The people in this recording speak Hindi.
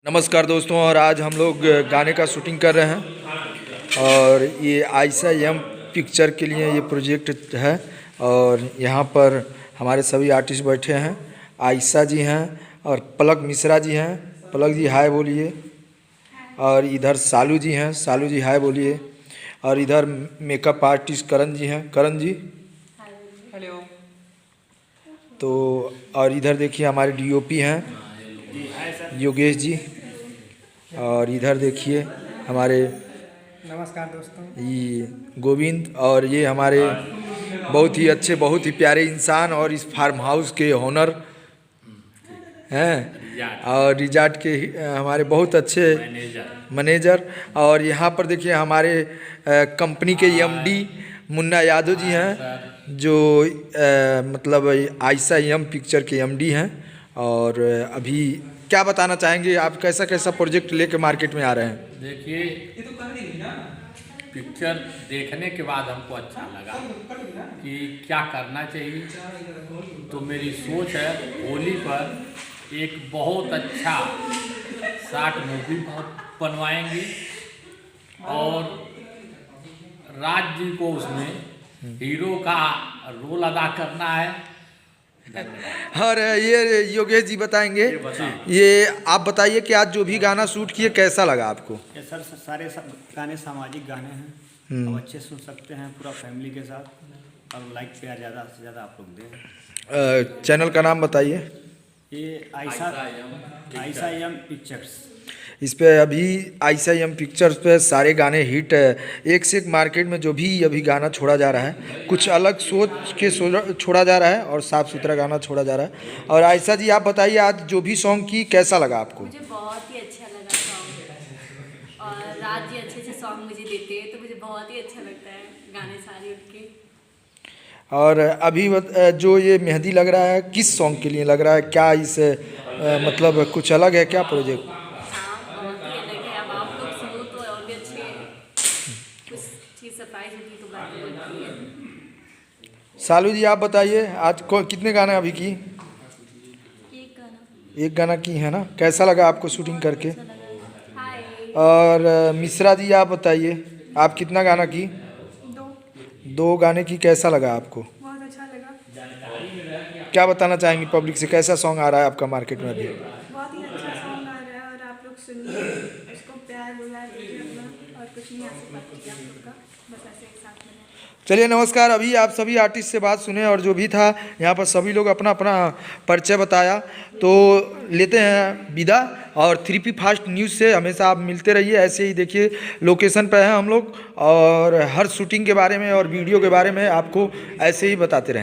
नमस्कार दोस्तों, और आज हम लोग गाने का शूटिंग कर रहे हैं और ये आयशा यम पिक्चर के लिए ये प्रोजेक्ट है। और यहाँ पर हमारे सभी आर्टिस्ट बैठे हैं। आयशा जी हैं और पलक मिश्रा जी हैं। पलक जी हाय बोलिए। और इधर सालू जी हैं। सालू जी हाय बोलिए। और इधर मेकअप आर्टिस्ट करण जी हैं। करण जी हेलो। तो और इधर देखिए हमारे डीओपी हैं योगेश जी। और इधर देखिए हमारे नमस्कार दोस्तों, ये गोविंद। और ये हमारे बहुत ही अच्छे, बहुत ही प्यारे इंसान और इस फार्म हाउस के ओनर हैं और रिजार्ट के हमारे बहुत अच्छे मैनेजर। और यहाँ पर देखिए हमारे कंपनी के एमडी मुन्ना यादव जी हैं, जो मतलब आयशा यम पिक्चर के एमडी हैं। और अभी क्या बताना चाहेंगे आप, कैसा कैसा प्रोजेक्ट लेके मार्केट में आ रहे हैं? देखिए, पिक्चर देखने के बाद हमको अच्छा लगा कि क्या करना चाहिए। तो मेरी सोच है होली पर एक बहुत अच्छा शॉर्ट मूवी बनवाएंगे और राज जी को उसमें हीरो का रोल अदा करना है। और ये योगेश जी बताएंगे। ये आप बताइए कि आज जो भी गाना शूट किए कैसा लगा आपको? ये सर सारे गाने सामाजिक गाने हैं, आप अच्छे सुन सकते हैं पूरा फैमिली के साथ। और लाइक प्यार ज़्यादा से ज़्यादा आप लोग दें। चैनल का नाम बताइए। ये आयशा यम पिक्चर्स। इस पे अभी आयशा यम पिक्चर्स पे सारे गाने हिट है। एक से एक मार्केट में जो भी अभी गाना छोड़ा जा रहा है, कुछ अलग सोच के छोड़ा जा रहा है और साफ़ सुथरा गाना छोड़ा जा रहा है। और आयशा जी आप बताइए, आज जो भी सॉन्ग की कैसा लगा आपको? मुझे बहुत ही अच्छा लगा सॉन्ग, और राज जी अच्छे अच्छे सॉन्ग मुझे देते हैं तो मुझे बहुत ही अच्छा लगता है गाने सारे उनके। और अभी जो ये मेहंदी लग रहा है, किस सॉन्ग के लिए लग रहा है? क्या इस मतलब कुछ अलग है क्या प्रोजेक्ट? बहुत ही अलग है। अब आप लोग सुनो तो और भी अच्छे कुछ चीज़ सरप्राइज होगी तो बात होती है। सालू जी आप बताइए, आज कितने गाने अभी की? एक गाना की है ना? कैसा लगा आपको शूटिंग करके? हाय। और मिश्रा जी आप बताइए, आप कितना गाना की? दो गाने की। कैसा लगा आपको? बहुत अच्छा लगा। क्या बताना चाहेंगे पब्लिक से, कैसा सॉन्ग आ रहा है आपका मार्केट में अभी? बहुत ही अच्छा सॉन्ग आ रहा है और आप लोग सुनिए, उसको प्यार बुला दीजिए अपना, और कुछ नहीं आशीर्वाद कीजिए आप लोग का, बस ऐसे एक साथ में। चलिए नमस्कार। अभी आप सभी आर्टिस्ट से बात सुने और जो भी था यहाँ पर सभी लोग अपना अपना परिचय बताया। तो लेते हैं विदा। और 3P फास्ट न्यूज़ से हमेशा आप मिलते रहिए। ऐसे ही देखिए लोकेशन पर हैं हम लोग और हर शूटिंग के बारे में और वीडियो के बारे में आपको ऐसे ही बताते रहेंगे।